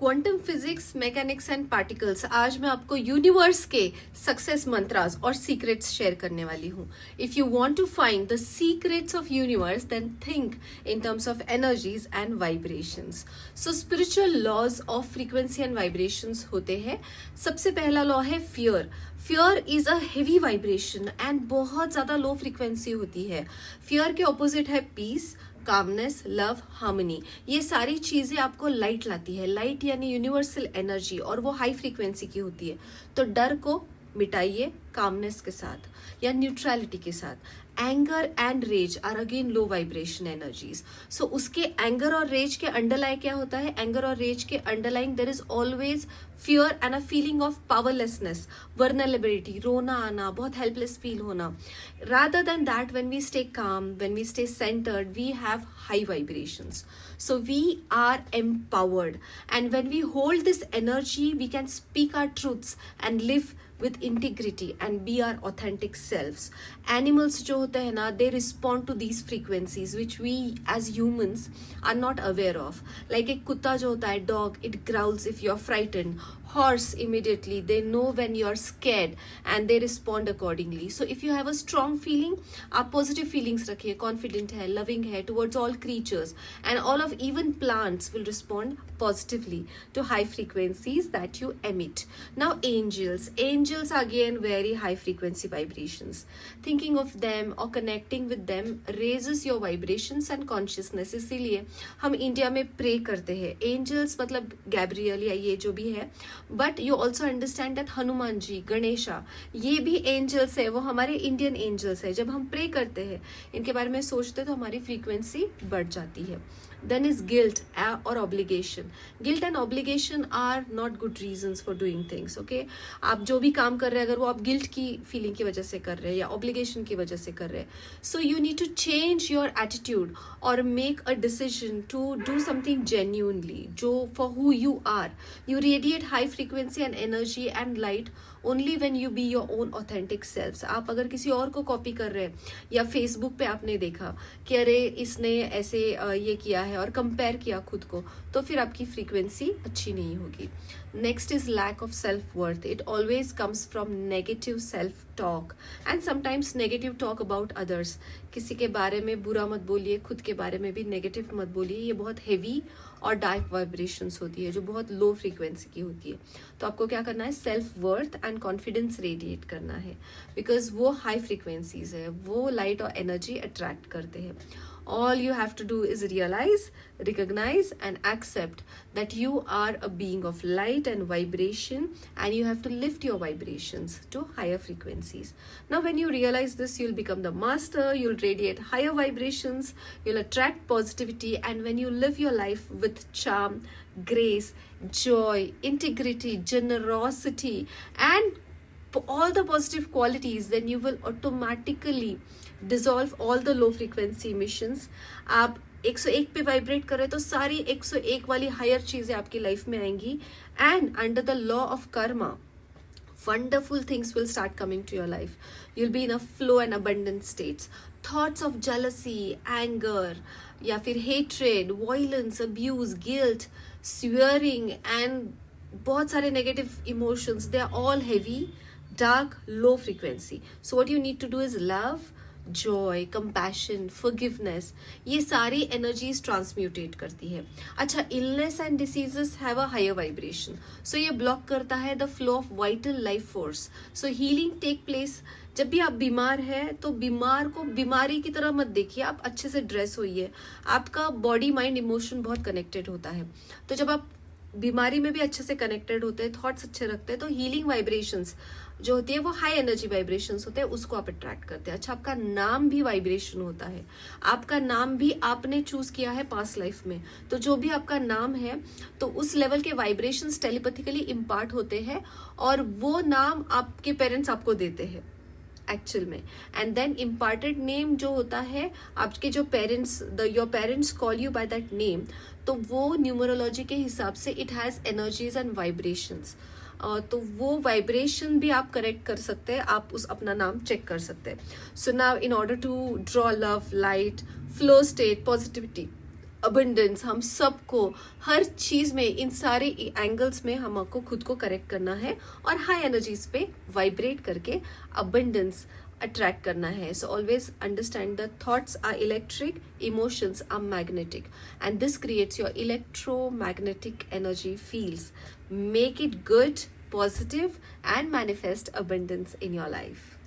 Quantum physics, mechanics and particles. आज मैं आपको यूनिवर्स के सक्सेस मंत्रास और सीक्रेट्स शेयर करने वाली हूँ। If you want to find the secrets of universe then think in terms of energies and vibrations. So spiritual laws of frequency and vibrations होते हैं। सबसे पहला लॉ है fear. Fear is a heavy vibration and बहुत ज्यादा low frequency होती है। Fear के ऑपोजिट है पीस, कामनेस, लव, हार्मनी। ये सारी चीजें आपको लाइट लाती है। लाइट यानी यूनिवर्सल एनर्जी, और वो हाई फ्रीक्वेंसी की होती है। तो डर को मिटाइए कामनेस के साथ या न्यूट्रलिटी के साथ। Anger and rage are again low vibration energies. So उसके एंगर और रेज के अंडरलाइन क्या होता है? एंगर और रेज के underline there is always fear and a feeling of powerlessness, vulnerability, रोना आना, बहुत हेल्पलेस फील होना। rather than that, when we stay calm, when we stay centered, we have high vibrations. So we are empowered, and when we hold this energy we can speak our truths and live with integrity and be our authentic selves. Animals जो होते हैं ना, they respond to these frequencies which we as humans are not aware of. Like एक कुत्ता जो होता है, dog, it growls if you're frightened. Horse immediately they know when you're scared and they respond accordingly. So if you have a strong feeling, आप positive feelings रखिए, confident है, loving है towards all creatures, and all of even plants will respond positively to high frequencies that you emit. Now angels are again very high frequency vibrations. Thinking of them or connecting with them raises your vibrations and consciousness. इसीलिए हम India में pray करते हैं। Angels मतलब Gabriel या ये जो भी है, but you also understand that Hanuman ji, Ganesha, ये भी एंजल्स है, वो हमारे इंडियन एंजल्स है। जब हम प्रे करते हैं, इनके बारे में सोचते हैं, तो हमारी फ्रीक्वेंसी बढ़ जाती है। देन इज गिल्ट और obligation. Guilt and obligation are not good reasons for doing things. Okay, आप जो भी काम कर रहे हैं, अगर वो आप गिल्ट की फीलिंग की वजह से कर रहे हैं या ऑब्लिगेशन की वजह से कर रहे हैं, so you need to change your attitude और make a decision to do something genuinely, जो for who you are. You radiate high frequency and energy and light only when you be your own authentic self. आप अगर किसी और को copy कर रहे हैं या फेसबुक पे आपने देखा कि अरे इसने ऐसे ये किया है और कंपेयर किया खुद को, तो फिर आपकी फ्रीक्वेंसी अच्छी नहीं होगी। Next is lack of self worth. It always comes from negative self talk and sometimes negative talk about others. किसी के बारे में बुरा मत बोलिए, खुद के बारे में भी नेगेटिव मत बोलिए। ये बहुत हेवी और डार्क वाइब्रेशंस होती है जो बहुत लो फ्रीक्वेंसी की होती है। तो आपको क्या करना है? Self worth and confidence radiate करना है, बिकॉज वो हाई फ्रीक्वेंसीज है, वो लाइट और एनर्जी अट्रैक्ट करते हैं। All you have to do is realize, recognize and accept that you are a being of light and vibration, and you have to lift your vibrations to higher frequencies. Now when you realize this, you'll become the master, you'll radiate higher vibrations, you'll attract positivity, and when you live your life with charm, grace, joy, integrity, generosity and all the positive qualities, then you will automatically dissolve all the low frequency emissions. आप 101 पे vibrate करें तो सारी 101 वाली higher चीजें आपकी life में आएंगी, and under the law of Karma wonderful things will start coming to your life. You'll be in a flow and abundant states. Thoughts of jealousy, anger, या फिर hatred, violence, abuse, guilt, swearing and बहुत सारे negative emotions, they are all heavy, dark, low frequency. So what you need to do is love, joy, compassion, forgiveness, ये सारी energies transmute करती है। अच्छा, illness and diseases have a higher vibration, so ये block करता है the flow of vital life force. So healing take place. जब भी आप बीमार है तो बीमार को बीमारी की तरह मत देखिए, आप अच्छे से ड्रेस होइए। आपका बॉडी, माइंड, इमोशन बहुत कनेक्टेड होता है। तो जब आप बीमारी में भी अच्छे से कनेक्टेड होते हैं, थॉट्स अच्छे रखते हैं, तो हीलिंग वाइब्रेशंस जो होती है वो हाई एनर्जी वाइब्रेशंस होते हैं, उसको आप अट्रैक्ट करते हैं। अच्छा, आपका नाम भी वाइब्रेशन होता है। आपका नाम भी आपने चूज किया है पास्ट लाइफ में, तो जो भी आपका नाम है तो उस लेवल के वाइब्रेशंस टेलीपैथिकली इम्पार्ट होते हैं, और वो नाम आपके पेरेंट्स आपको देते हैं एक्चुअल में। एंड देन इम्पार्टेड नेम जो होता है, आपके जो parents, your parents call you by that name, तो वो न्यूमरोलॉजी के हिसाब से it has energies and vibrations. तो वो वाइब्रेशन भी आप करेक्ट कर सकते हैं, आप उस अपना नाम चेक कर सकते हैं। So now in order to draw love, light, flow state, positivity, abundance, हम सबको हर चीज में, इन सारे एंगल्स में हमको खुद को करेक्ट करना है और हाई एनर्जीज पे वाइब्रेट करके अबंडेंस अट्रैक्ट करना है. So always understand the thoughts are electric, emotions are magnetic, and this creates your electromagnetic energy fields. Make it good, positive, and manifest abundance in your life.